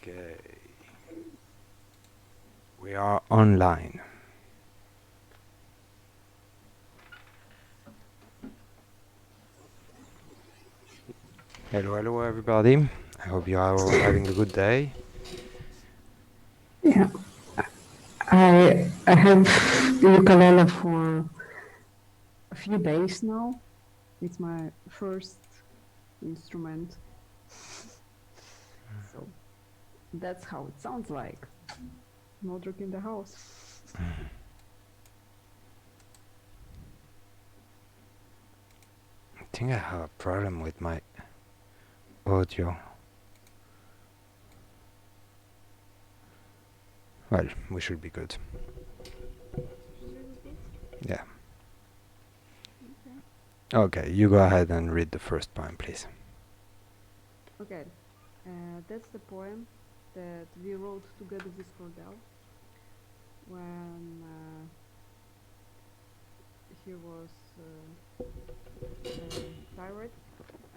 Okay. We are online. Hello, everybody. I hope you are all having a good day. Yeah, I have the ukulele for a few days now. It's my first instrument, so that's how it sounds like. Nodrik in the house. I think I have a problem with my audio. Well, we should be good. Yeah. Okay, you go ahead and read the first poem, please. Okay, that's the poem that we wrote together with Cordelh when he was tired,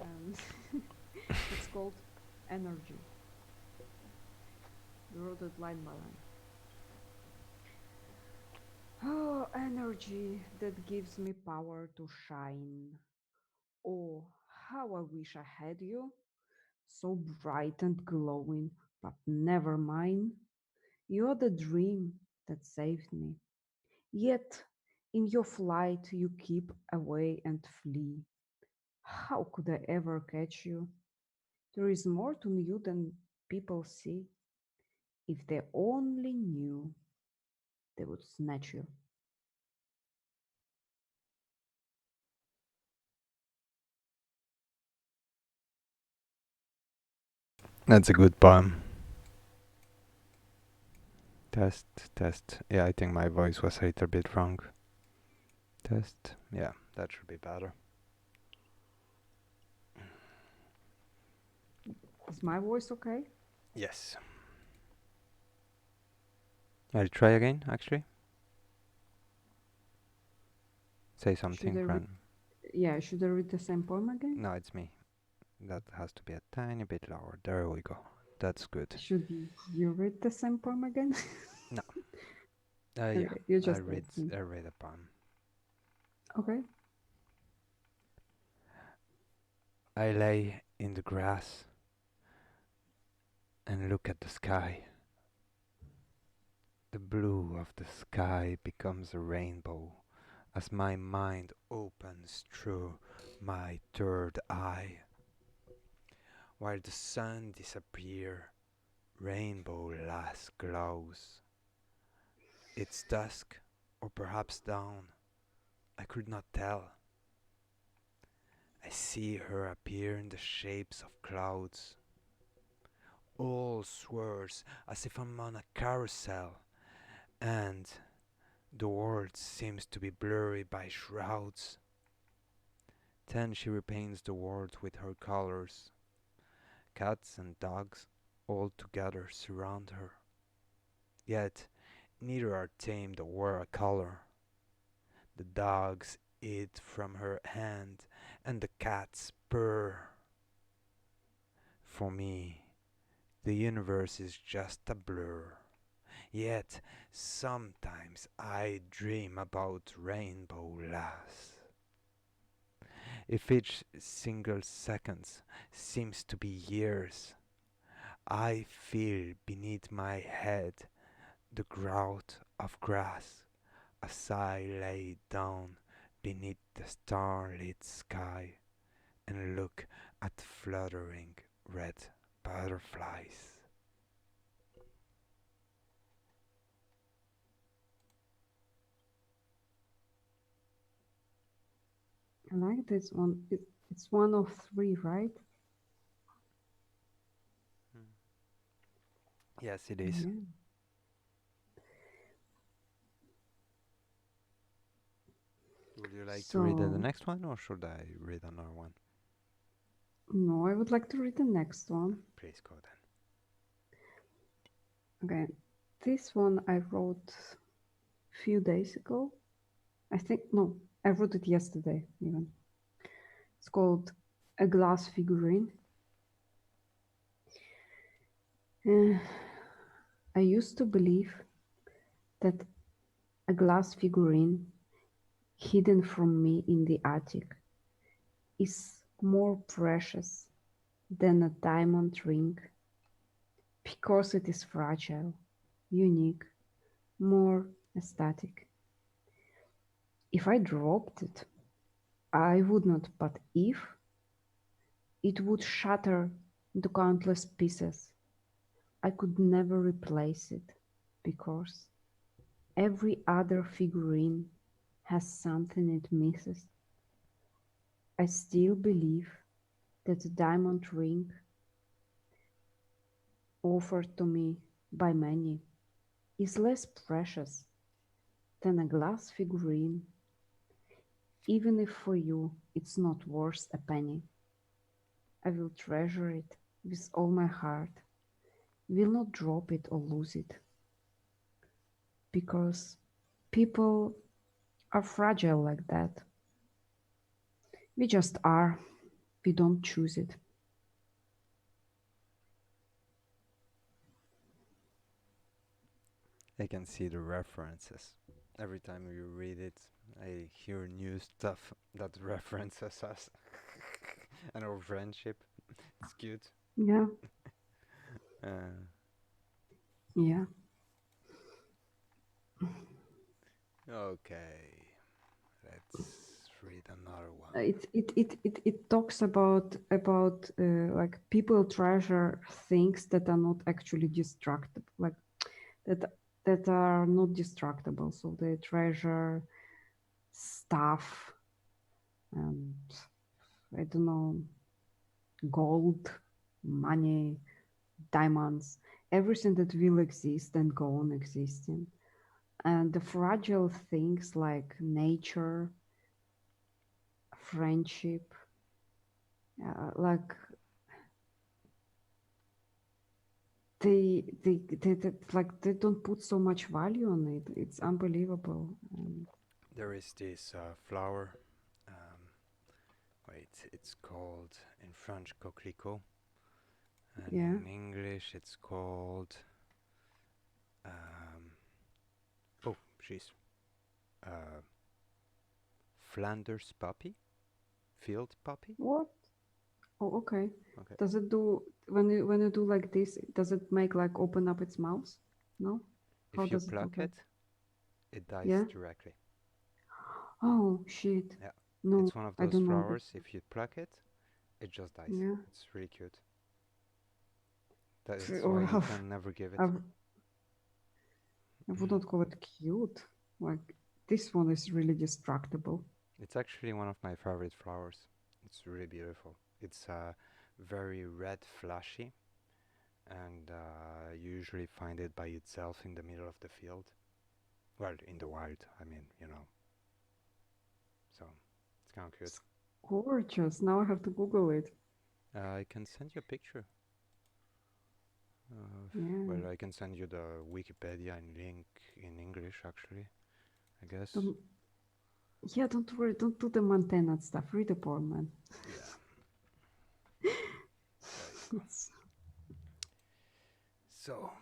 and it's called Energy. We wrote it line by line. Oh, energy that gives me power to shine. Oh, how I wish I had you, so bright and glowing, but never mine. You're the dream that saved me. Yet, in your flight, you keep away and flee. How could I ever catch you? There is more to you than people see. If they only knew, they would snatch you. That's a good poem. Test, test. Yeah, I think my voice was a little bit wrong. Test. Yeah, that should be better. Is my voice okay? Yes. I'll try again, actually. Say Should something, I read? random. Yeah, should I read the same poem again? No, it's me. That has to be a tiny bit lower. There we go. That's good. Should you read the same poem again? No. Yeah, Okay, you I just read. told me. I read a poem. Okay. I lay in the grass and look at the sky. The blue of the sky becomes a rainbow as my mind opens through my third eye. While the sun disappears, rainbow last glows. It's dusk, or perhaps dawn. I could not tell. I see her appear in the shapes of clouds. All swirls as if I'm on a carousel, and the world seems to be blurry by shrouds. Then she repaints the world with her colors. Cats and dogs all together surround her. Yet neither are tamed or wear a collar. The dogs eat from her hand, and the cats purr. For me, the universe is just a blur. Yet sometimes I dream about rainbow lass. If each single second seems to be years, I feel beneath my head the growth of grass as I lay down beneath the starlit sky and look at fluttering red butterflies. I like this one. It's one of three, right? Yes, it is. Yeah. Would you like to read the So, next one or should I read another one? no, I would like to read the next one. Please go then. Okay. This one I wrote a few days ago. I think, no, I wrote it yesterday even. It's called A Glass Figurine. Eh, I used to believe that a glass figurine hidden from me in the attic is more precious than a diamond ring because it is fragile, unique, more aesthetic. If I dropped it, I would not, but if it would shatter into countless pieces, I could never replace it because every other figurine has something it misses. I still believe that the diamond ring offered to me by many is less precious than a glass figurine, even if for you it's not worth a penny. I will treasure it with all my heart, will not drop it or lose it, because people are fragile like that. We just are. We don't choose it. I can see the references. Every time you read it, I hear new stuff that references us and our friendship. It's cute. Yeah, Uh, yeah. okay, let's read another one. It talks about like people treasure things that are not actually destructible, like that that are not destructible. So they treasure stuff and I don't know, gold, money, diamonds, everything that will exist and go on existing. And the fragile things like nature, friendship, like like they don't put so much value on it. It's unbelievable. There is this flower. Um, wait, it's called in French coquelicot, and Yeah. in English it's called. Um, oh, jeez. Uh, Flanders poppy, field poppy. What? Oh, okay. Okay. Does it do when you do like this? Does it make like open up its mouth? No. How If you does it pluck look like? it, it dies Yeah. directly. Oh shit. Yeah, No, it's one of I those don't know this. flowers. If you pluck it, it just dies. Yeah. It's really cute. That's why you Well, can never give I, it. w- I would not call it cute. Like this one is really destructible. It's actually one of my favorite flowers. It's really beautiful. It's very red, flashy, and you usually find it by itself in the middle of the field. Well, in the wild, I mean, you know. So it's kind of cute. It's gorgeous. Now I have to Google it. I can send you a picture. Yeah. Well, I can send you the Wikipedia and link in English, actually, I guess. Don't, yeah, don't worry. Don't do the Montana stuff. Read the poor man. Yeah, there you go. It's, So,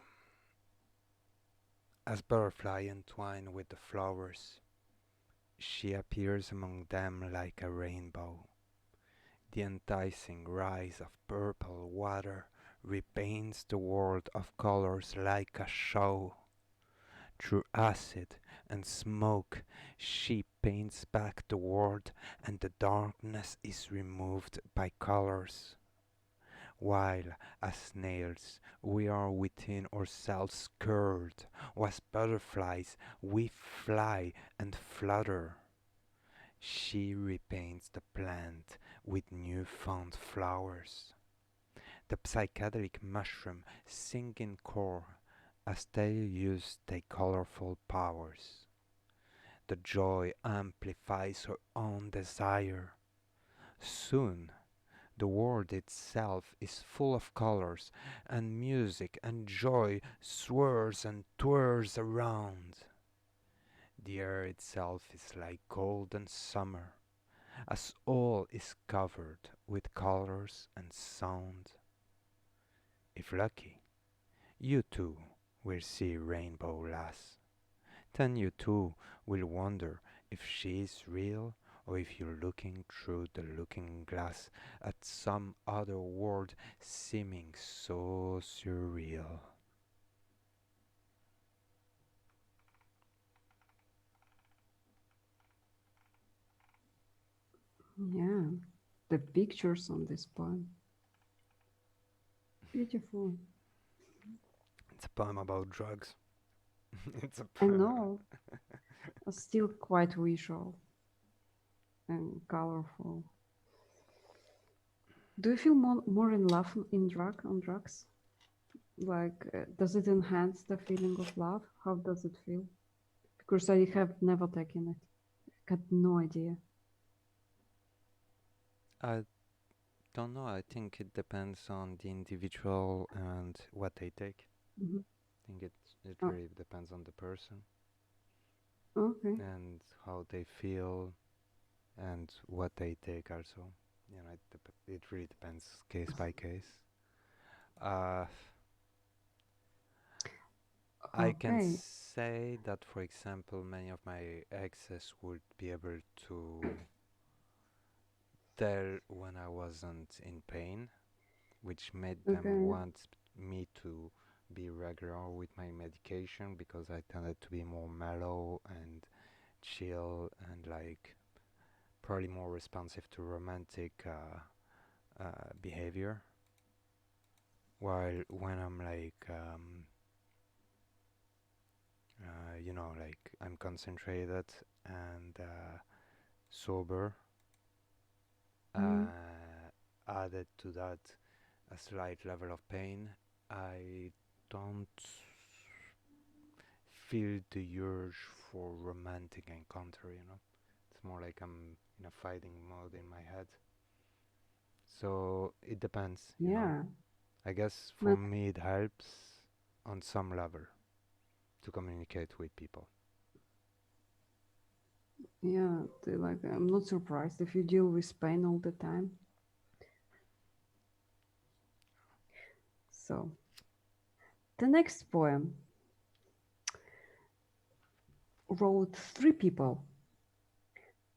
as butterfly entwine with the flowers, she appears among them like a rainbow. The enticing rise of purple water repaints the world of colors like a show. Through acid and smoke, she paints back the world, and the darkness is removed by colors. While, as snails, we are within ourselves curled, as butterflies, we fly and flutter. She repaints the plant with new found flowers. The psychedelic mushroom sing in core as they use their colorful powers. The joy amplifies her own desire. Soon the world itself is full of colors, and music and joy swirls and twirls around. The air itself is like golden summer, as all is covered with colors and sound. If lucky, You too will see Rainbow Lass. Then you too will wonder if she's real or if you're looking through the looking glass at some other world seeming so surreal. Yeah, the pictures on this poem. Beautiful. It's a poem about drugs. It's a I poem. know, still quite visual and colorful. Do you feel more in love on drugs? Like, does it enhance the feeling of love? How does it feel? Because I have never taken it. Got no idea. I don't know. I think it depends on the individual and what they take. Hmm. I think it Oh, really depends on the person okay, and how they feel and what they take also. It really depends case by case. Uh, I can okay, say that, for example, many of my exes would be able to tell when I wasn't in pain, which made them okay. want me to be regular with my medication because I tended to be more mellow and chill and like probably more responsive to romantic behavior. While when I'm like, like I'm concentrated and sober, Mm, added to that a slight level of pain, I don't feel the urge for romantic encounter. It's more like I'm in a fighting mode in my head. So it depends. yeah, I guess for but me it helps on some level to communicate with people. yeah, like I'm not surprised if you deal with pain all the time. So the next poem wrote three people: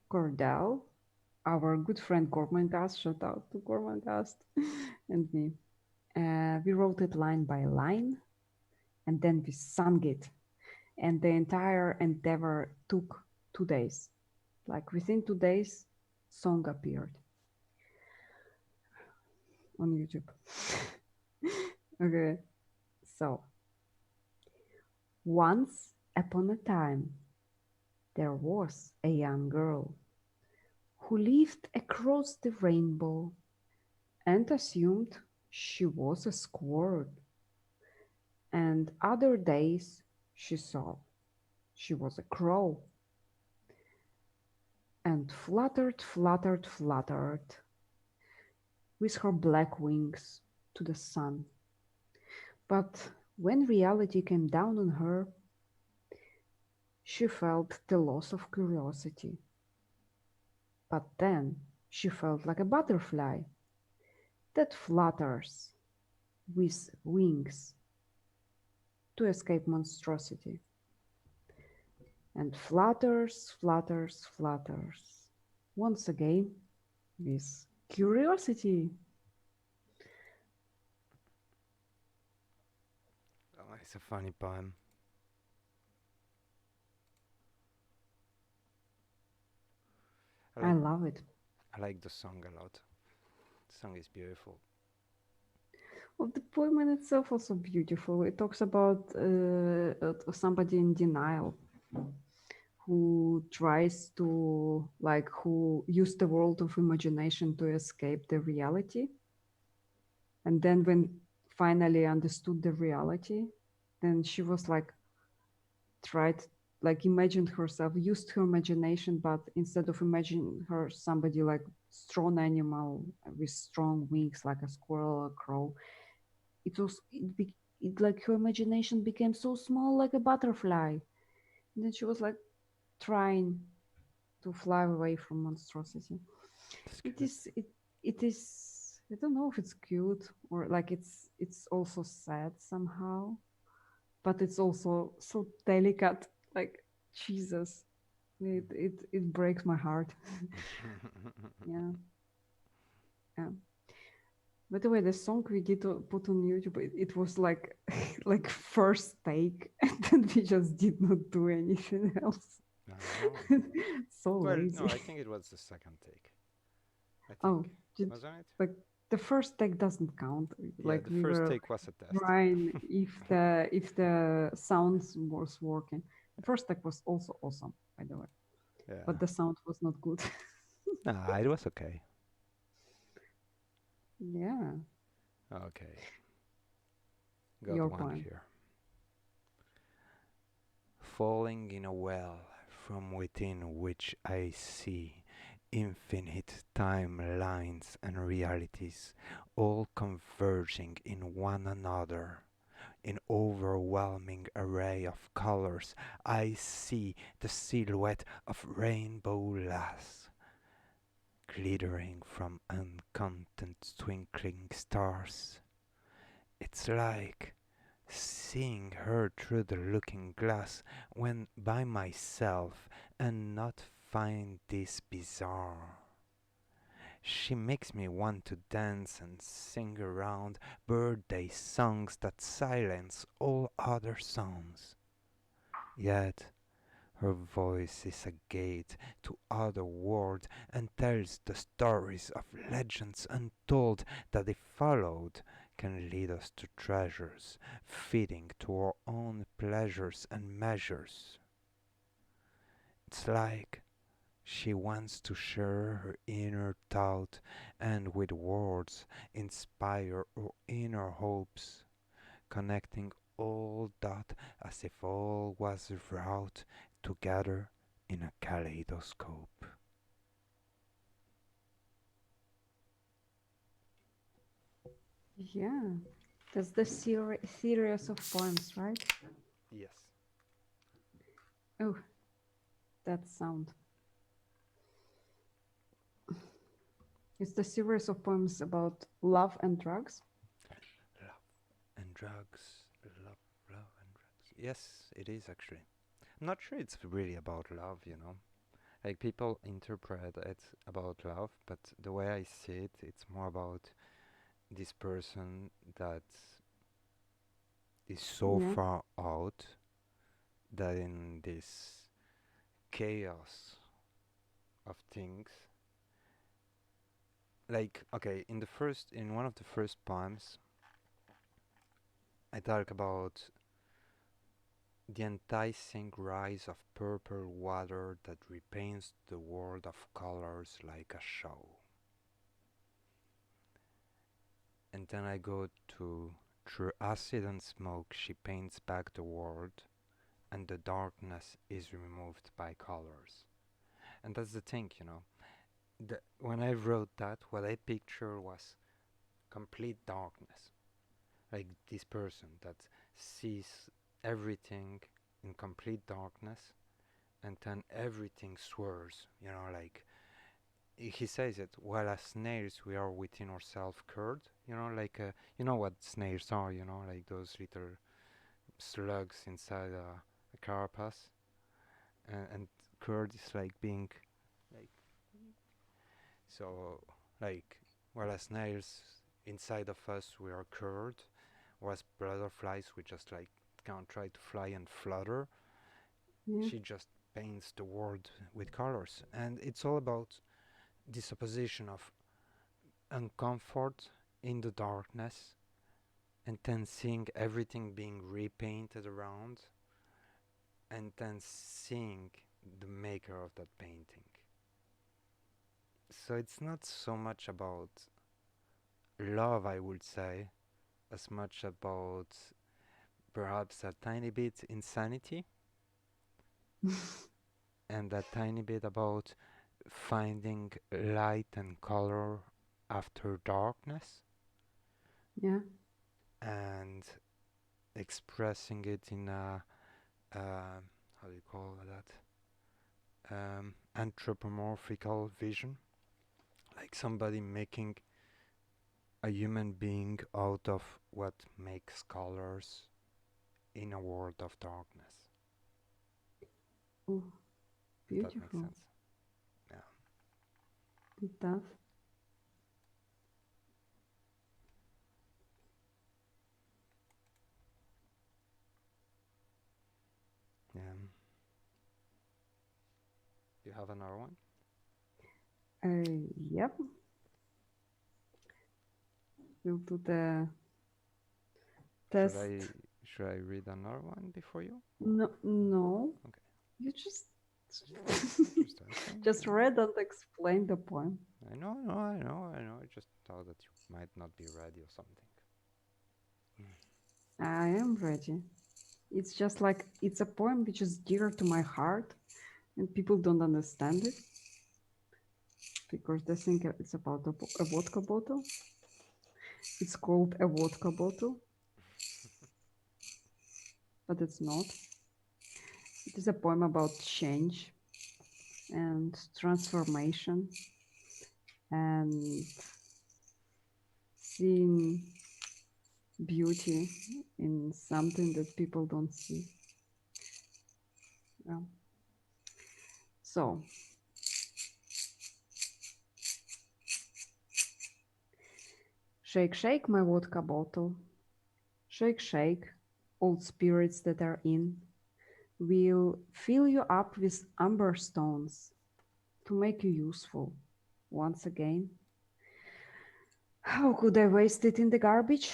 Cordelh, our good friend Gormangast, shout out to Gormangast, and me. We wrote it line by line, and then we sung it. And the entire endeavor took 2 days. Like within 2 days, song appeared on YouTube. Okay, so once upon a time, there was a young girl who lived across the rainbow and assumed she was a squirrel. And other days she saw she was a crow and fluttered, fluttered, fluttered with her black wings to the sun. But when reality came down on her, she felt the loss of curiosity. But then she felt like a butterfly that flutters with wings to escape monstrosity and flutters, flutters, flutters once again with curiosity. Oh, it's a funny poem. I I like love it. I like the song a lot. The song is beautiful. Well, the poem in itself also beautiful. It talks about somebody in denial who tries to like who use the world of imagination to escape the reality, and then when finally understood the reality, then she was like tried like imagined herself, used her imagination, but instead of imagining her somebody like strong animal with strong wings like a squirrel or crow, it like her imagination became so small like a butterfly. And then she was like trying to fly away from monstrosity. That's It good. is it it is I don't know if it's cute or like it's also sad somehow, but it's also so delicate. Like Jesus, it breaks my heart. Yeah, yeah. By the way, the song we did put on YouTube, it was like like first take, and then we just did not do anything else. Oh. So Well, no, lazy. I think it was the second take. I Oh, think. did, Wasn't it? like the first take doesn't count. Yeah, Like the we first were take like was a test. trying if the sounds was working. The first take was also awesome, by the way, Yeah. but the sound was not good. Nah, it was okay. Yeah, Okay, got your one point. here. Falling in a well from within which I see infinite timelines and realities, all converging in one another. In overwhelming array of colors, I see the silhouette of rainbow lass, glittering from uncounted twinkling stars. It's like seeing her through the looking glass when by myself and not find this bizarre. She makes me want to dance and sing around birthday songs that silence all other sounds. Yet her voice is a gate to other worlds and tells the stories of legends untold that if followed can lead us to treasures fitting to our own pleasures and measures. It's like she wants to share her inner thought and with words inspire our inner hopes, connecting all that as if all was wrought together in a kaleidoscope. Yeah, that's the series of poems, right? Yes. Oh, that sound. It's the series of poems about love and drugs. Love and drugs. Love and drugs. Yes, it is actually. I'm not sure it's really about love. Like people interpret it about love, but the way I see it, it's more about this person that is so Yeah, far out that in this chaos of things, like okay, in one of the first poems, I talk about the enticing rise of purple water that repaints the world of colors like a show. And then I go to through acid and smoke she paints back the world and the darkness is removed by colors. And that's the thing. When I wrote that, what I pictured was complete darkness. Like this person that sees everything in complete darkness and then everything swerves, like he says it, while as snails we are within ourselves curled, like you know what snails are, like those little slugs inside a carapace, and curled is like being like so like while as snails inside of us we are curled, whereas butterflies we just like can't try to fly and flutter. yeah, She just paints the world with colors, and it's all about this opposition of uncomfort in the darkness and then seeing everything being repainted around and then seeing the maker of that painting. So it's not so much about love, I would say, as much about perhaps a tiny bit insanity and a tiny bit about finding light and color after darkness yeah, and expressing it in a how do you call that, anthropomorphical vision, like somebody making A human being out of what makes colors in a world of darkness. Oh, If that makes beautiful. sense. Yeah. It does. Yeah. You have another one? Yep. We'll do the Should test. I should I read another one before you? No, no. Okay. You just Just asking. just read and explain the poem. I know. I just thought that you might not be ready or something. I am ready. It's just like it's a poem which is dear to my heart, and people don't understand it because they think it's about a vodka bottle. It's called a vodka bottle, but it's not. It is a poem about change and transformation and seeing beauty in something that people don't see. Yeah. So, shake, shake my vodka bottle. Shake, shake, old spirits that are in. We'll fill you up with amber stones to make you useful once again. How could I waste it in the garbage?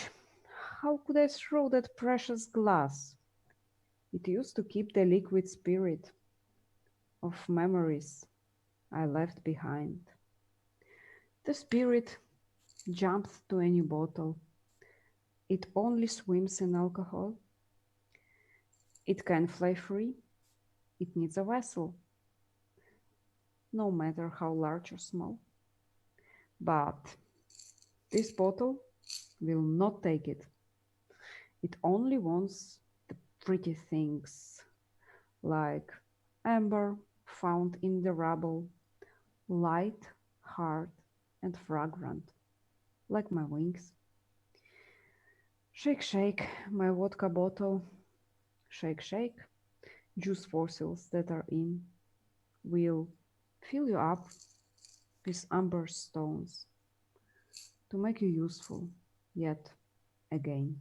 How could I throw that precious glass? It used to keep the liquid spirit of memories I left behind. The spirit jumps to any bottle. It only swims in alcohol. It can fly free. It needs a vessel, no matter how large or small. But this bottle will not take it. It only wants the pretty things like amber found in the rubble, light, hard, and fragrant, like my wings. Shake, shake, my vodka bottle. Shake, shake, juice fossils that are in will fill you up with amber stones to make you useful yet again.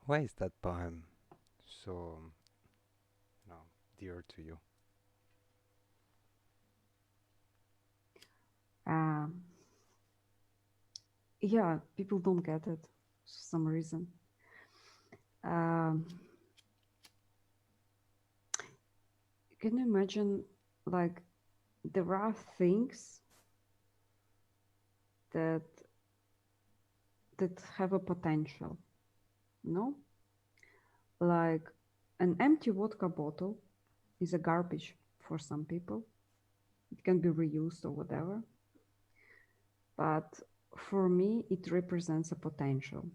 Why is that poem so no dear to you? Um, yeah, people don't get it for some reason. Um, can you imagine, like, there are things that have a potential, no? Like an empty vodka bottle is a garbage for some people. It can be reused or whatever. But for me, it represents a potential.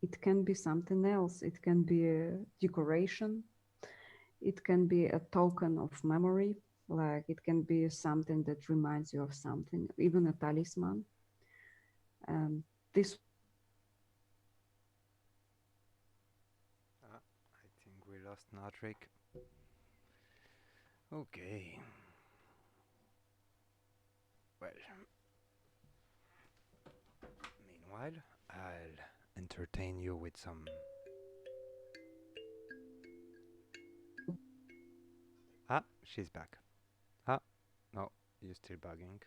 It can be something else. It can be a decoration. It can be a token of memory. Like it can be something that reminds you of something, even a talisman. And this I think we lost Nodrik. Okay. Well, meanwhile, I'll entertain you with some. Ah, she's back. Ah, no, you're still bugging.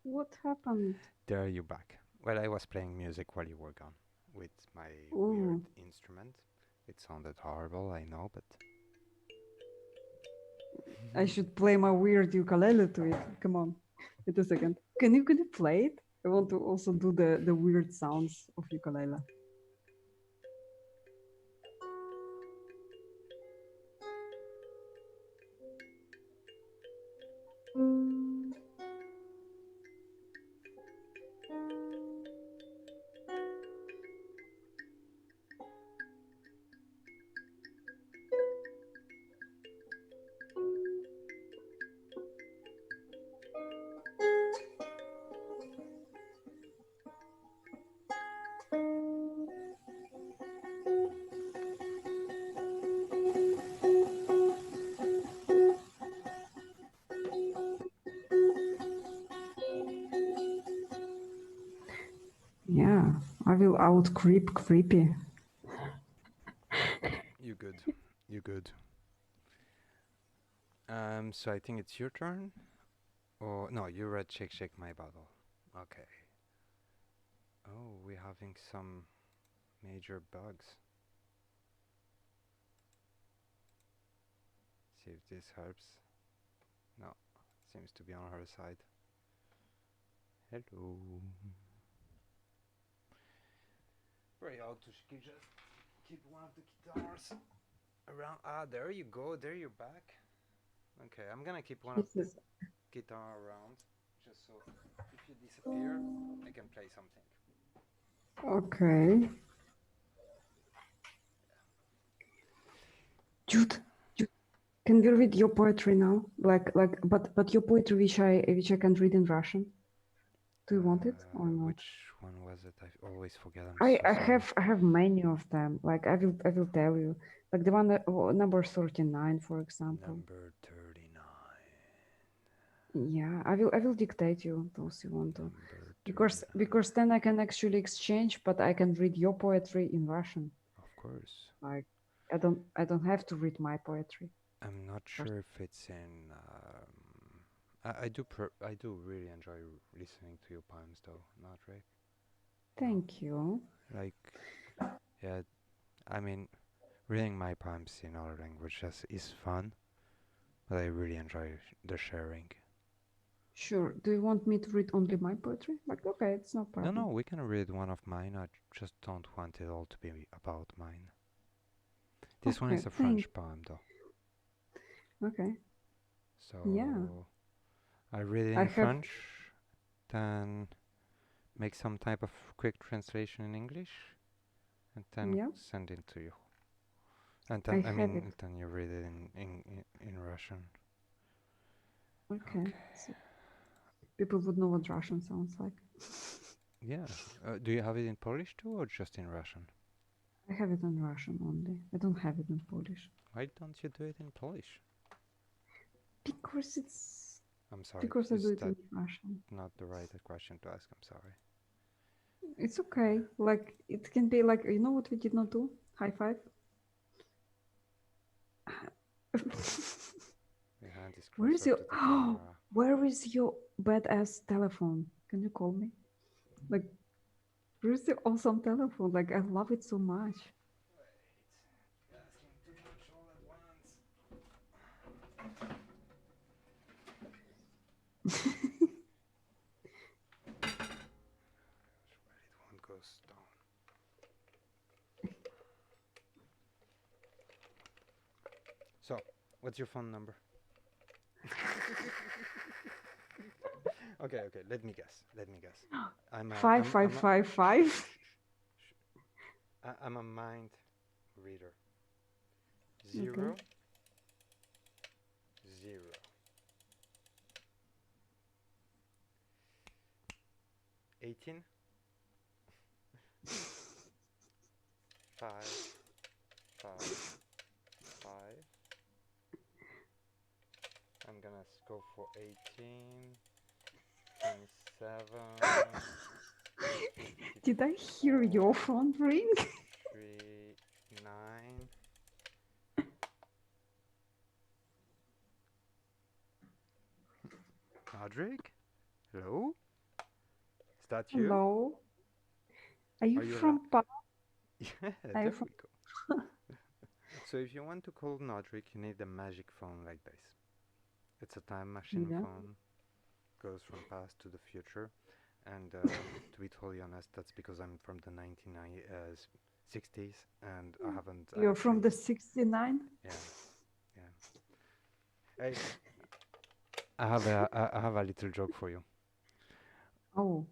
what happened? There you back. Well, I was playing music while you were gone with my weird Oh, instrument. It sounded horrible, I know, but I should play my weird ukulele to it. Come on, wait a second. Can you play it? I want to also do the weird sounds of ukulele. I will out creep creepy. You good. You good. So I think it's your turn. Or no, you read shake my bottle. Okay. Oh, we're having some major bugs. See if this helps. No, seems to be on her side. Hello. Very hard to just keep one of the guitars around. Ah, there you go. There you're back. Okay, I'm gonna keep one of the Jesus. guitar around, just so if you disappear, I can play something. Okay. Jude, Jude, can we read your poetry now? But your poetry which I can read in Russian. Do you want it or not? Which one was it? I always forget. I'm I, so I sorry. have I have many of them. Like I will tell you. Like the one that, number 39, for example. Number 39. Yeah, I will dictate you those you want to. Number Because 39. then I can actually exchange, but I can read your poetry in Russian. Of course. Like I don't have to read my poetry. I'm not sure if it's in. I do really enjoy listening to your poems, though. Not right? No. Thank you. Like, yeah. I mean, reading my poems in other languages is fun, but I really enjoy the sharing. Sure. Do you want me to read only my poetry? Like, okay, it's no No, no, problem. we can read one of mine. I just don't want it all to be about mine. This one Okay, is a thank. French poem, though. Okay. Yeah. So I read it I in have. French, then make some type of quick translation in English, and then Yeah. send it to you. And I then, I have mean, it. then you read it in Russian. Okay. Okay. So people would know what Russian sounds like. Yeah. Do you have it in Polish too, or just in Russian? I have it in Russian only. I don't have it in Polish. Why don't you do it in Polish? Because it's I'm sorry. because I do Is it that in Russian. not the right question to ask? I'm sorry. It's okay. Like it can be like you know what we did not do? High five. Your hand is Where is closer your to the camera. where is your badass telephone? Can you call me? Like where's the awesome telephone? Like I love it so much. Wait. You're asking too much all at once. Well, it won't go down. So, what's your phone number? Okay, okay. Let me guess. Let me guess. I'm a Five I'm five I'm a five five. I'm a mind reader. Okay. 0 0 18 5 5 5. I'm gonna go for 18 27 Did I hear your phone ring? 3 9. Nodrik? Hello? Is that you? Hello. Are you Are you alive? from Pa? Yeah, Are you there from? we go. So if you want to call Nodrik, you need a magic phone like this. It's a time machine Yeah. phone, goes from past to the future. And to be totally honest, that's because I'm from the 1960s and I haven't You're from actually. the 69? Yeah, yeah. Hey, I have a little joke for you. Oh,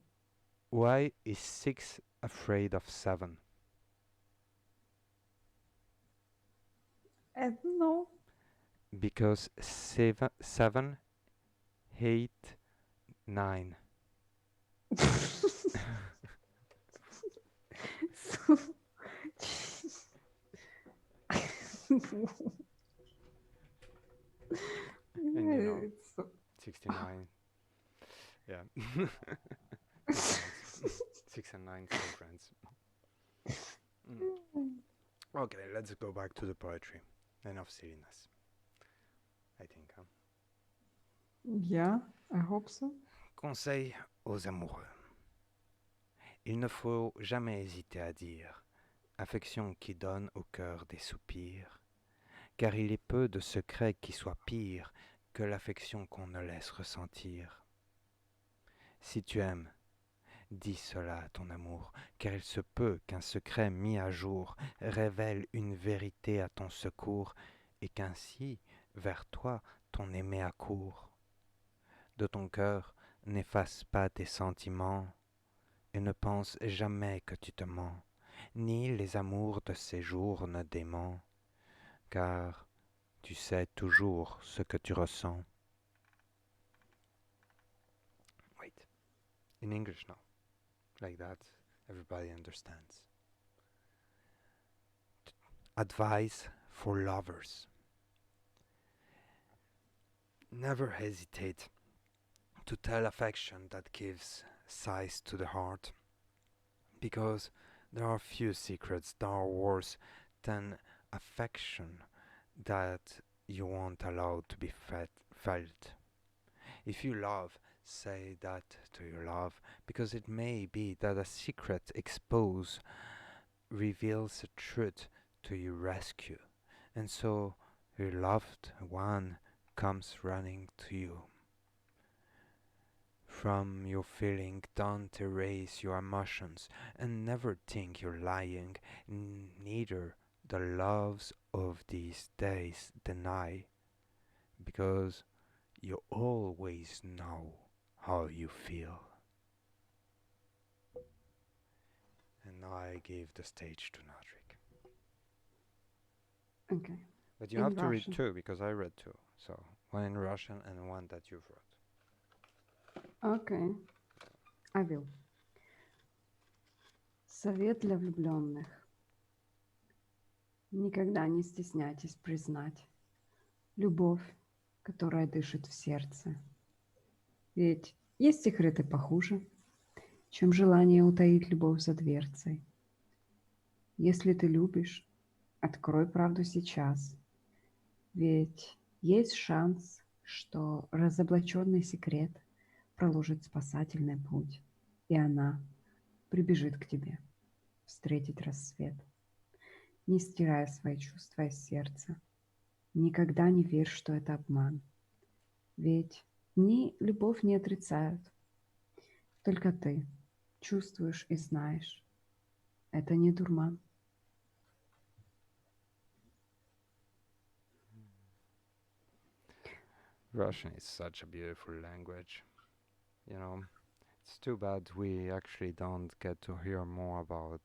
Why is 6 afraid of 7? I don't know. Because 7 hate 9. So, And you know, it's so, 69. Yeah. Good times. 6 and 9 still friends. Mm. Okay, let's go back to the poetry. Enough silliness, I think. Huh? Yeah, I hope so. Conseil aux amoureux. Il ne faut jamais hésiter à dire affection qui donne au cœur des soupirs, car il est peu de secrets qui soient pires que l'affection qu'on ne laisse ressentir. Si tu aimes, dis cela à ton amour, car il se peut qu'un secret mis à jour révèle une vérité à ton secours, et qu'ainsi, vers toi, ton aimé accourt. De ton cœur, n'efface pas tes sentiments, et ne pense jamais que tu te mens, ni les amours de ces jours ne dément, car tu sais toujours ce que tu ressens. Wait, in English now, like that, everybody understands. Advice for lovers. Never hesitate to tell affection that gives size to the heart, because there are few secrets that are worse than affection that you won't allow to be felt. If you love, say that to your love, because it may be that a secret exposed reveals a truth to your rescue, and so your loved one comes running to you. From your feeling, don't erase your emotions, and never think you're lying, neither the loves of these days deny, because you always know how you feel. And now I give the stage to Nodrik. Okay. But you In have to read Russian. two, because I read two. So, one in Russian and one that you've wrote. Okay, I will. Совет для влюбленных. Никогда не стесняйтесь признать любовь, которая дышит в сердце. Ведь есть секреты похуже, чем желание утаить любовь за дверцей. Если ты любишь, открой правду сейчас. Ведь есть шанс, что разоблаченный секрет проложит спасательный путь, и она прибежит к тебе встретить рассвет. Не стирай свои чувства из сердца. Никогда не верь, что это обман. Ведь дни любовь не отрицают. Только ты чувствуешь и знаешь. Это не дурман. Russian is such a beautiful language. You know, it's too bad we actually don't get to hear more about.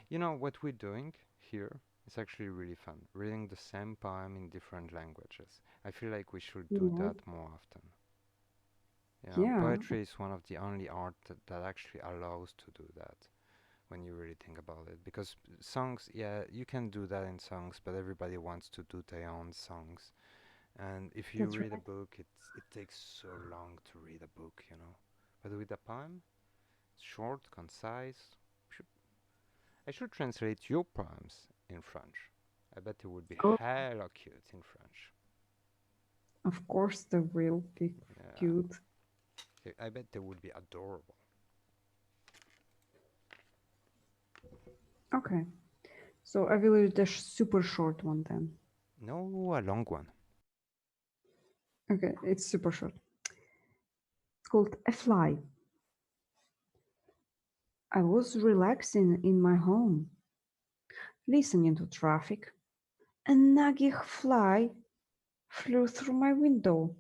You know, what we're doing here is actually really fun. Reading the same poem in different languages. I feel like we should do Yeah. that more often. You know, Yeah, poetry is one of the only art that actually allows to do that when you really think about it. Because songs, yeah, you can do that in songs, but everybody wants to do their own songs. And if you that's read a right. book, it takes so long to read a book, you know. But with a poem, it's short, concise. Should, I should translate your poems in French. I bet it would be Oh, hella cute in French. of course they will be Yeah, cute. I bet they would be adorable. Okay, so I will read a super short one then. No, a long one. Okay, it's super short. It's called A Fly. I was relaxing in my home, listening to traffic. A nagging fly flew through my window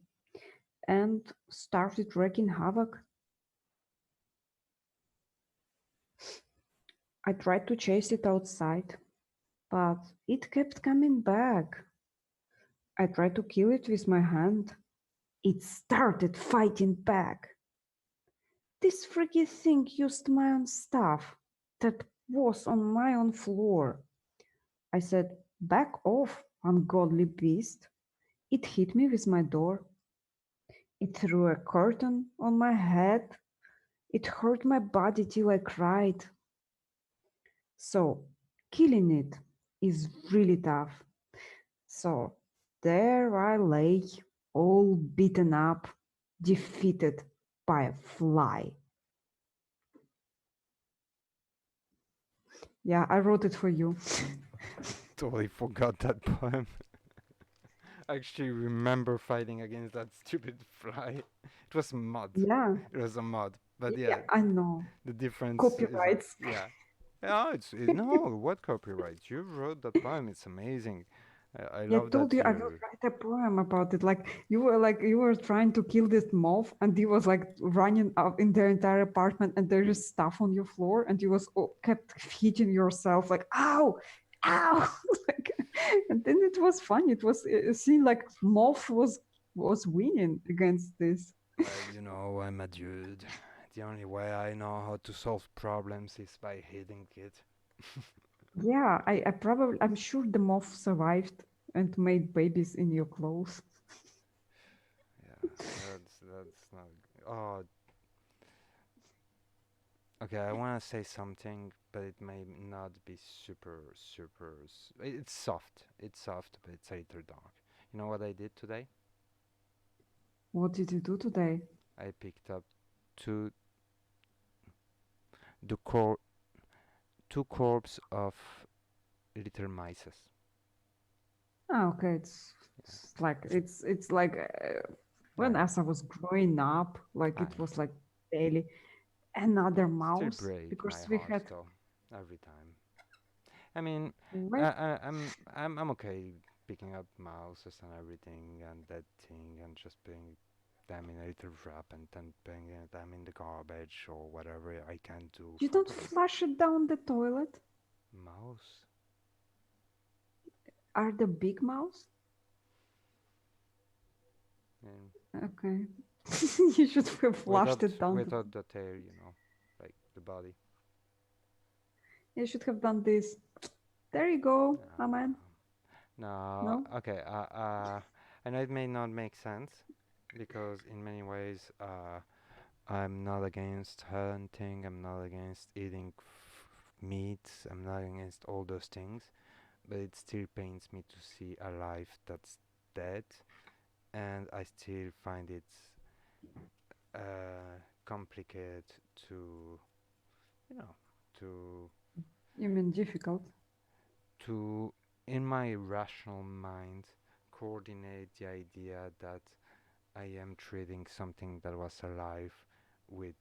and started wreaking havoc. I tried to chase it outside, but it kept coming back. I tried to kill it with my hand. It started fighting back. This freaky thing used my own stuff that was on my own floor. I said, "Back off, ungodly beast." It hit me with my door. It threw a curtain on my head. It hurt my body till I cried. So, killing it is really tough. So, there I lay, all beaten up, defeated by a fly. Yeah, I wrote it for you. Totally forgot that poem. I actually remember fighting against that stupid fly. It was mud. Yeah, It was a mud. But yeah, yeah, I know. the difference is that Copyrights. yeah. Yeah, no, what copyright? You wrote that poem. It's amazing. I Yeah, I love told that you I will you. write a poem about it. Like you were trying to kill this moth, and he was like running up in their entire apartment, and there is stuff on your floor, and you was kept hitting yourself like ow, ow, like, and then it was fun. It was it seemed like moth was winning against this. Well, I'm a dude. The only way I know how to solve problems is by hitting it. Yeah, I'm sure the moth survived and made babies in your clothes. Yeah, that's not. Oh, okay. I want to say something, but it may not be super. It's soft. It's soft, but it's a little dark. You know what I did today? What did you do today? I picked up two the cor two corpse of little mices. Ah, okay, Yeah, it's like when I know. as I was growing up, like I it was know. like daily another Still mouse break my because we heart had though, every time. I mean, when I'm okay picking up mouses and everything and that thing and just putting them in a little wrap and then putting them in the garbage or whatever I can do you for don't the flush it down the toilet. mouse. Are the big mouse? And Okay, you should have flushed without it down. without the tail, like the body. You should have done this. There you go, Amen. No, no. No, Okay. I know it may not make sense because in many ways, I'm not against hunting. I'm not against eating meat. I'm not against all those things. But it still pains me to see a life that's dead, and I still find it complicated to, you know, to you mean difficult. to in my rational mind coordinate the idea that I am treating something that was alive with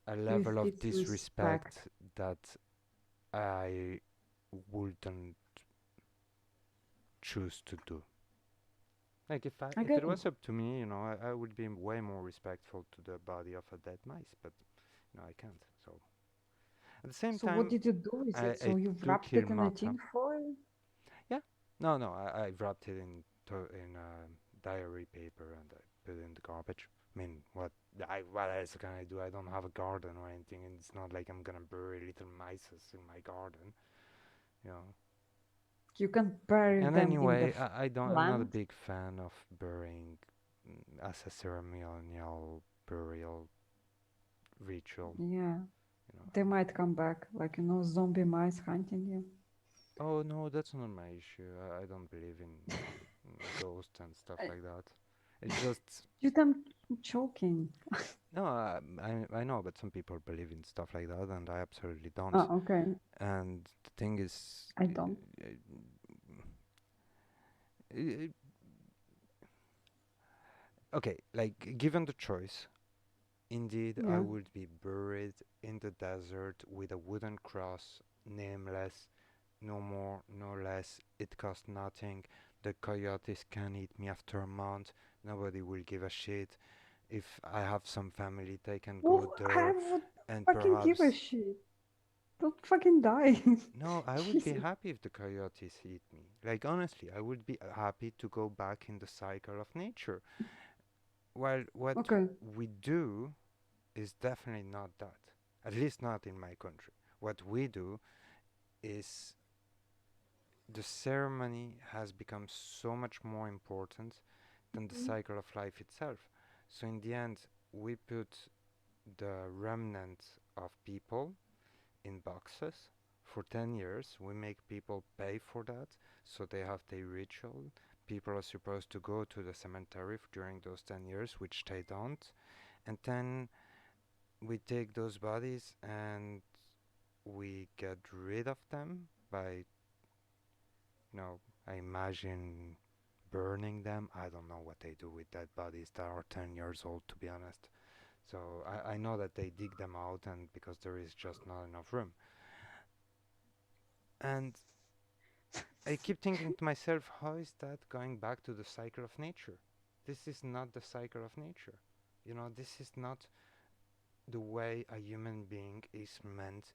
a level With of its respect. disrespect that I wouldn't choose to do. Like I if get it it. was up to me, I would be way more respectful to the body of a dead mice, but I can't. So at the same So what time, did you do with it? I So you do wrapped kill it in a mata. tin foil? Yeah, no, I wrapped it in diary paper and I put it in the garbage. I mean, what else can I do? I don't have a garden or anything, and it's not like I'm gonna bury little mice in my garden, you know. You can bury And them in the anyway, I don't. I'm not a land. big fan of burying as a ceremonial burial ritual. Yeah, You know. they might come back, like, zombie mice hunting you. Oh no, that's not my issue. I don't believe in ghosts and stuff Uh, like that. It's just You them choking. no. I know, but some people believe in stuff like that, and I absolutely don't. Oh, okay. And the thing is, I don't. uh, okay, like given the choice, indeed, I Yeah. would be buried in the desert with a wooden cross, nameless, no more, no less. It costs nothing. The coyotes can eat me after a month. Nobody will give a shit. If I have some family, they can go Well, I there would and fucking give a perhaps. shit. Don't fucking die. No, I would be Jesus. happy if the coyotes eat me. Like, honestly, I would be happy to go back in the cycle of nature. While what Okay. we do is definitely not that. At least not in my country. What we do is the ceremony has become so much more important than the Mhm. cycle of life itself. So in the end, we put the remnant of people in boxes for 10 years. We make people pay for that, so they have their ritual. People are supposed to go to the cemetery during those 10 years, which they don't. And then we take those bodies and we get rid of them by, I imagine burning them. I don't know what they do with dead bodies that are 10 years old, to be honest. So I know that they dig them out, and because there is just not enough room. And I keep thinking to myself, how is that going back to the cycle of nature? This is not the cycle of nature. This is not the way a human being is meant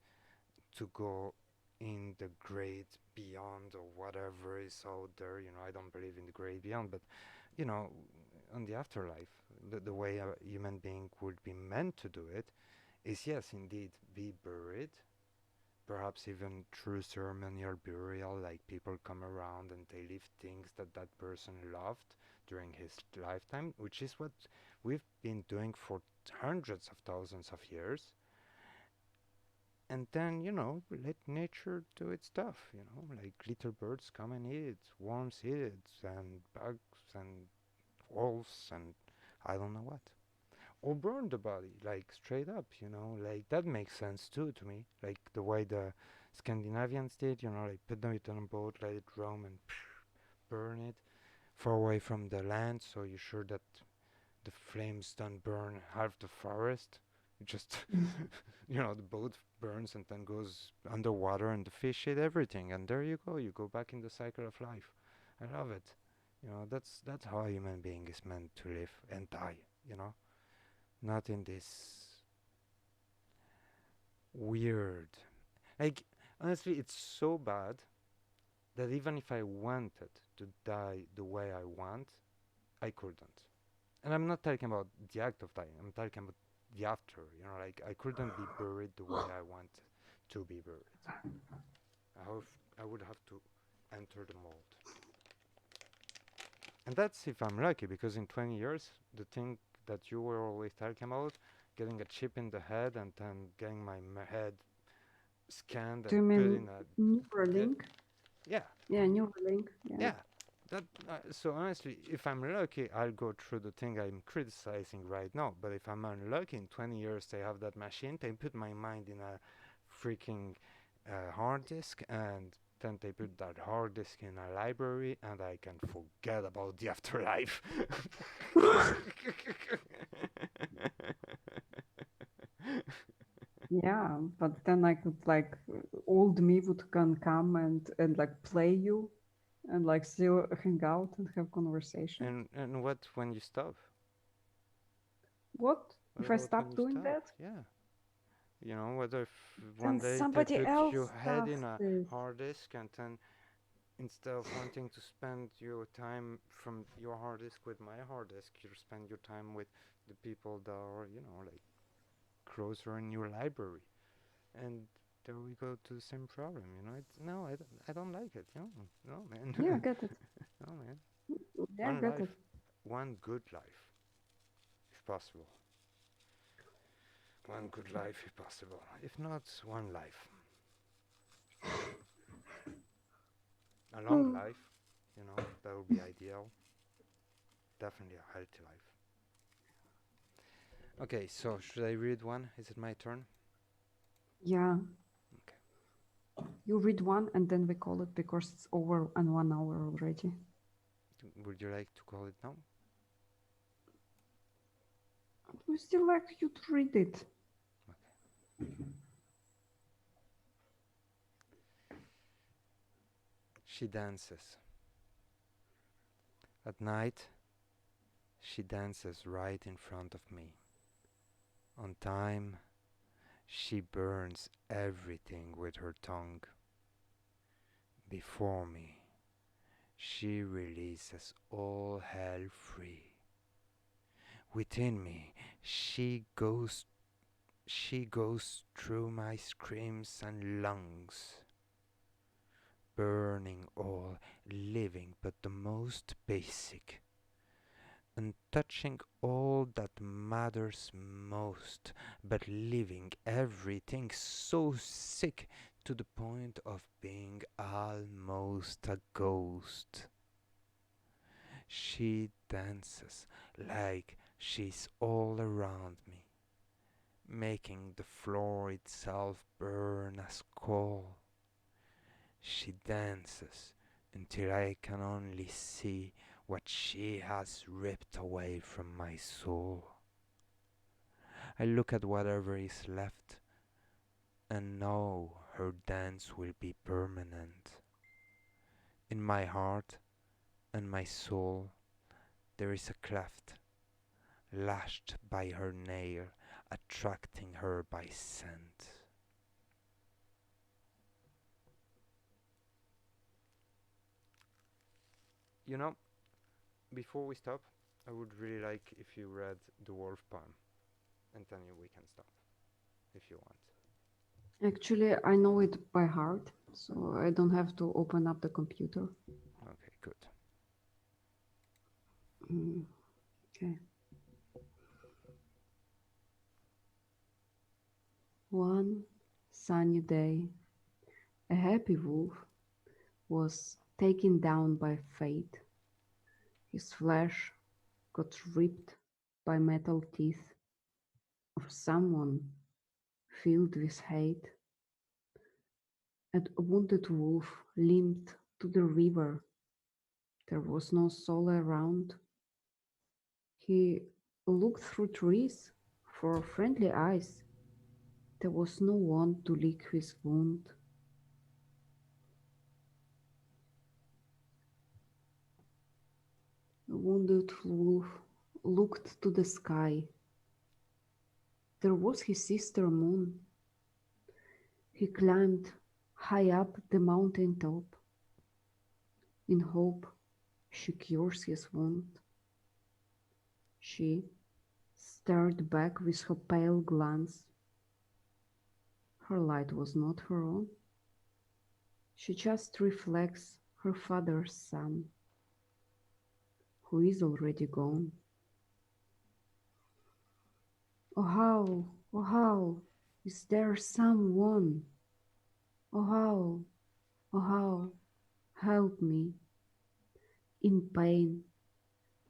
to go in the great beyond or whatever is out there. I don't believe in the great beyond, but you know, on the afterlife, the way a human being would be meant to do it is, yes, indeed, be buried, perhaps even through ceremonial burial, like people come around and they leave things that that person loved during his lifetime, which is what we've been doing for hundreds of thousands of years. And then, let nature do its stuff, like little birds come and eat it, worms eat it, and bugs and wolves and I don't know what. Or burn the body, like straight up, like that makes sense too to me. Like the way the Scandinavians did, like put it on a boat, let it roam and burn it far away from the land, so you're sure that the flames don't burn half the forest. It just, the boat burns and then goes underwater, and the fish eat everything, and there you go. You go back in the cycle of life. I love it. That's how a human being is meant to live and die. Not in this weird. Like, honestly, it's so bad that even if I wanted to die the way I want, I couldn't. And I'm not talking about the act of dying, I'm talking about the after. Like, I couldn't be buried the way I want to be buried. I would have to enter the mold. And that's if I'm lucky, because in 20 years, the thing that you were always talking about, getting a chip in the head and then getting my head scanned Do and you put mean in a. Yeah, Neuralink? yeah, Yeah, Neuralink. Yeah. yeah. That so honestly, if I'm lucky, I'll go through the thing I'm criticizing right now. But if I'm unlucky, in 20 years they have that machine, they put my mind in a freaking hard disk, and then they put that hard disk in a library, and I can forget about the afterlife. Yeah, but then I could like old me would can come and like play you and like still hang out and have conversation. And what when you stop? What What if I about when stop you doing stop? that? Yeah. What if one Then day they somebody put your else head does in a this. hard disk, and then instead of wanting to spend your time from your hard disk with my hard disk, you spend your time with the people that are, like closer in your library. And there we go to the same problem, It's no, I don't like it, no, man, Yeah, I get it. no, man. Yeah, I One get it. life, one good life, if possible. One good life, if possible. If not, one life. A long life, that would be ideal. Definitely a healthy life. Okay, so should I read one? Is it my turn? Yeah, Okay. you read one and then we call it because it's over and 1 hour already. Would you like to call it now? We still like you to read it. Okay. She dances. At night, she dances right in front of me. On time, she burns everything with her tongue. Before me, she releases all hell free. Within me, she goes through my screams and lungs, burning all living but the most basic, and touching all that matters most, but leaving everything so sick to the point of being almost a ghost. She dances like she's all around me, making the floor itself burn as coal. She dances until I can only see what she has ripped away from my soul. I look at whatever is left and know her dance will be permanent. In my heart and my soul there is a cleft, lashed by her nail, attracting her by scent. You know, before we stop, I would really like if you read the wolf poem, and then we can stop if you want. Actually, I know it by heart, so I don't have to open up the computer. Okay, good. Mm, okay. One sunny day, a happy wolf was taken down by fate. His flesh got ripped by metal teeth of someone filled with hate. And a wounded wolf limped to the river. There was no soul around. He looked through trees for friendly eyes. There was no one to lick his wound. The wounded wolf looked to the sky. There was his sister moon. He climbed high up the mountain top in hope she cures his wound. She stared back with her pale glance. Her light was not her own. She just reflects her father's son, who is already gone. Oh how, is there someone? Oh how, help me. In pain,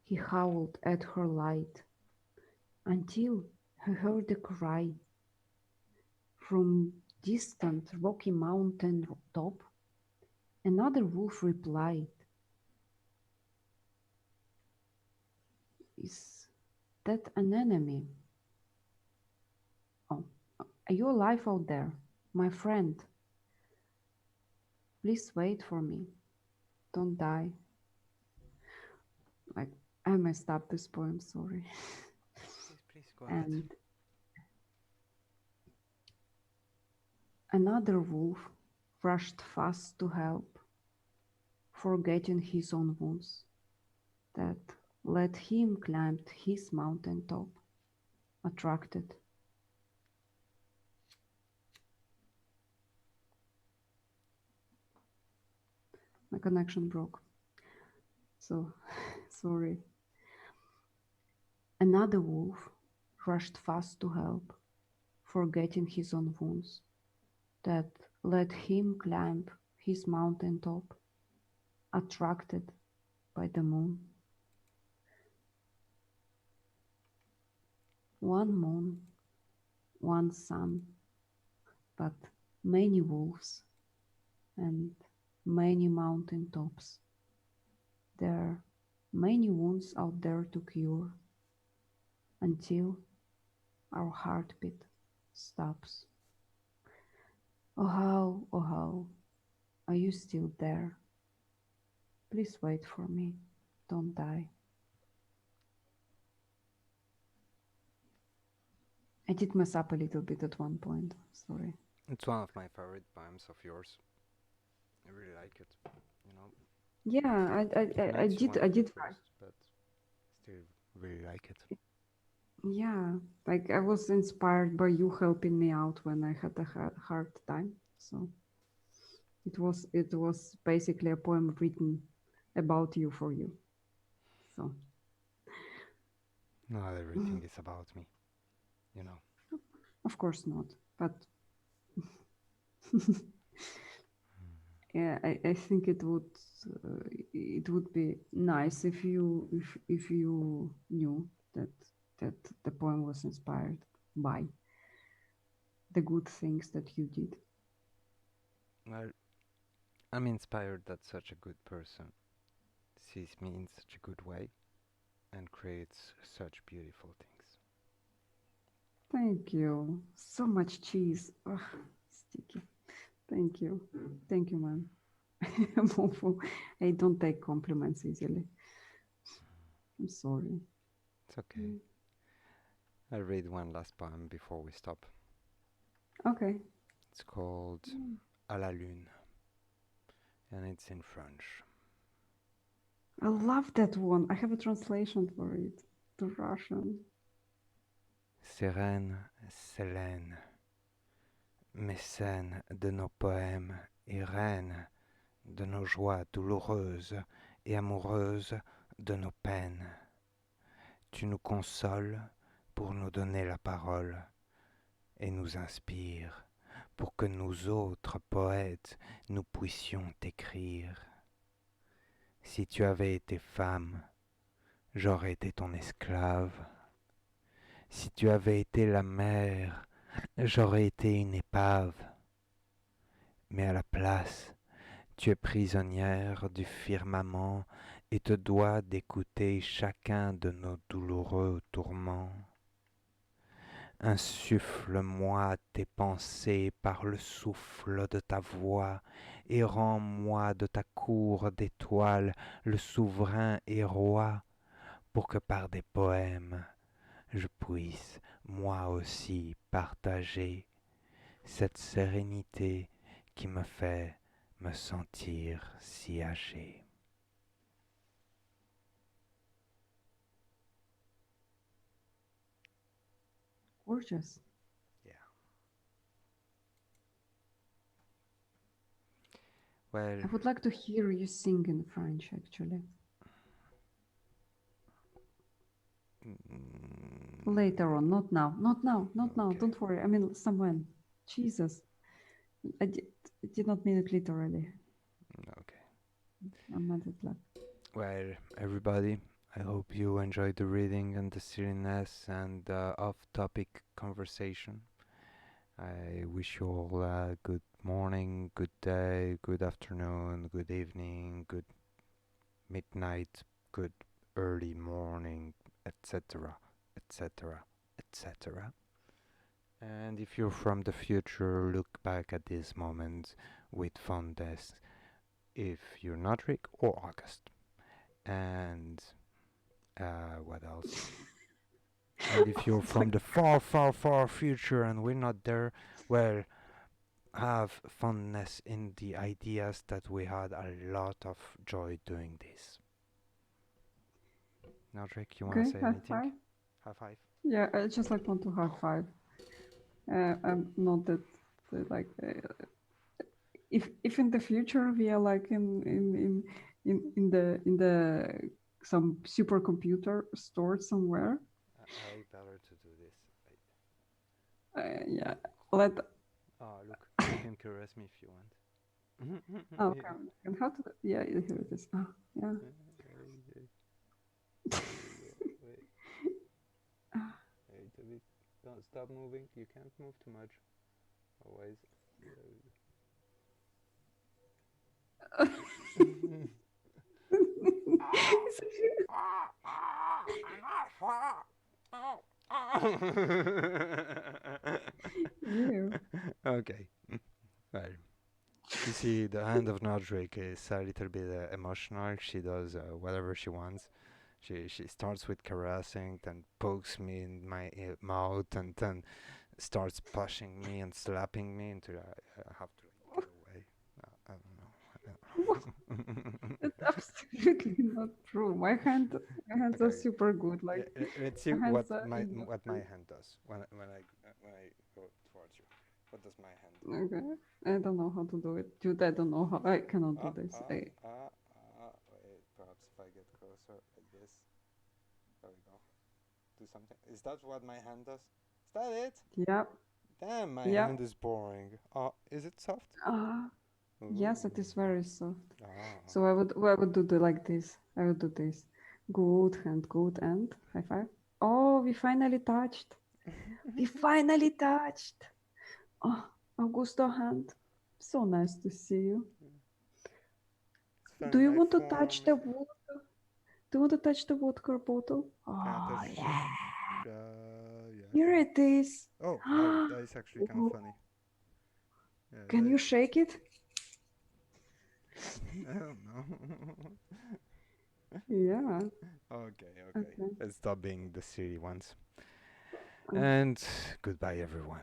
he howled at her light until he heard a cry from distant rocky mountain top. Another wolf replied, is that an enemy? Oh, are you alive out there? My friend, please wait for me. Don't die. Like, I messed up this poem, sorry. Please go ahead. And another wolf rushed fast to help, forgetting his own wounds, that let him climb his mountain top, attracted. My connection broke, so sorry. Another wolf rushed fast to help, forgetting his own wounds, that let him climb his mountain top, attracted by the moon. One moon, one sun, but many wolves and many mountain tops. There are many wounds out there to cure until our heartbeat stops. Oh how, are you still there? Please wait for me. Don't die. I did mess up a little bit at one point. Sorry. It's one of my favorite poems of yours. I really like it. You know, Yeah, it I makes you did want I to did right. first, but still really like it. Yeah, like I was inspired by you helping me out when I had a hard time. So it was basically a poem written about you for you. So Not everything is about me, you know. Of course not. But yeah, I think it would be nice if you knew that that the poem was inspired by the good things that you did. Well, I'm inspired that such a good person sees me in such a good way and creates such beautiful things. Thank you. So much cheese. Ugh, sticky. Thank you. Thank you, man. I'm awful. I don't take compliments easily. I'm sorry. It's okay. Mm. I'll read one last poem before we stop. Okay. It's called Mm. À la Lune, and it's in French. I love that one. I have a translation for it to Russian. Sérène, Célène, mécène de nos poèmes et reine de nos joies douloureuses et amoureuses de nos peines. Tu nous consoles pour nous donner la parole et nous inspires pour que nous autres poètes nous puissions t'écrire. Si tu avais été femme, j'aurais été ton esclave. Si tu avais été la mer, j'aurais été une épave. Mais à la place, tu es prisonnière du firmament et te dois d'écouter chacun de nos douloureux tourments. Insuffle-moi tes pensées par le souffle de ta voix, et rends-moi de ta cour d'étoiles le souverain et roi, pour que par des poèmes je puisse moi aussi partager cette sérénité qui me fait me sentir si âgé. Gorgeous. Yeah. Well, I would like to hear you sing in French, actually. Later on, not now, not now, not now. okay, Don't worry. I mean, someone. Jesus, I did not mean it literally. okay. I meant it like. Well, everybody, I hope you enjoyed the reading and the silliness and off-topic conversation. I wish you all a good morning, good day, good afternoon, good evening, good midnight, good early morning, etc., etc., etc. And if you're from the future, look back at this moment with fondness if you're Nodrik or August. And what else? And if you're It's from like, the far, far, far future and we're not there, well, have fondness in the ideas that we had a lot of joy doing this. Nodrik, you wanna okay, say high anything? five. High five. Yeah, I just like want to high five. I'm not that like if in the future we are like in the some supercomputer stored somewhere. I better to do this. Yeah, let. Oh, look, you can caress me if you want. Oh, okay. And how to? Yeah, here it is. Oh, yeah. There you go. Wait, wait a bit. Don't stop moving. You can't move too much. Otherwise. Ew. Okay. Well, you see, the hand of Nodrik is a little bit emotional. She does whatever she wants. She starts with caressing, then pokes me in my mouth, and then starts pushing me and slapping me until I have to like, get away. I What? don't know. That's absolutely not true. My hands are Okay, super good. Like let's see my hands are in. what my hand does when I go towards you. What does my hand do? Okay. I don't know how to do it. Dude, I don't know how. I cannot do Ah this. ah Wait, perhaps if I get closer like this. There we go. do something. Is that what my hand does? Is that it? Yep. Damn, my Yep. hand is boring. Is it soft? Ah, yes, it Ooh. is very soft. Ah. So I would do like this. I would do this. Good and high five. Oh, we finally touched. We finally touched. Oh, Augusto hand. So nice to see you. It's Do very you nice want to touch form. the wood? Do you want to touch the vodka bottle? Can I Oh, touch it? yeah. Yeah, Here sure. it is. Oh, wow, that is actually kind of Ooh, funny. Yeah, can you shake it? I don't know. Yeah. Okay, okay. Okay. Let's stop being the silly ones. Uh, And goodbye, everyone.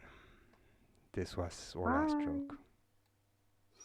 This was our last bye. joke.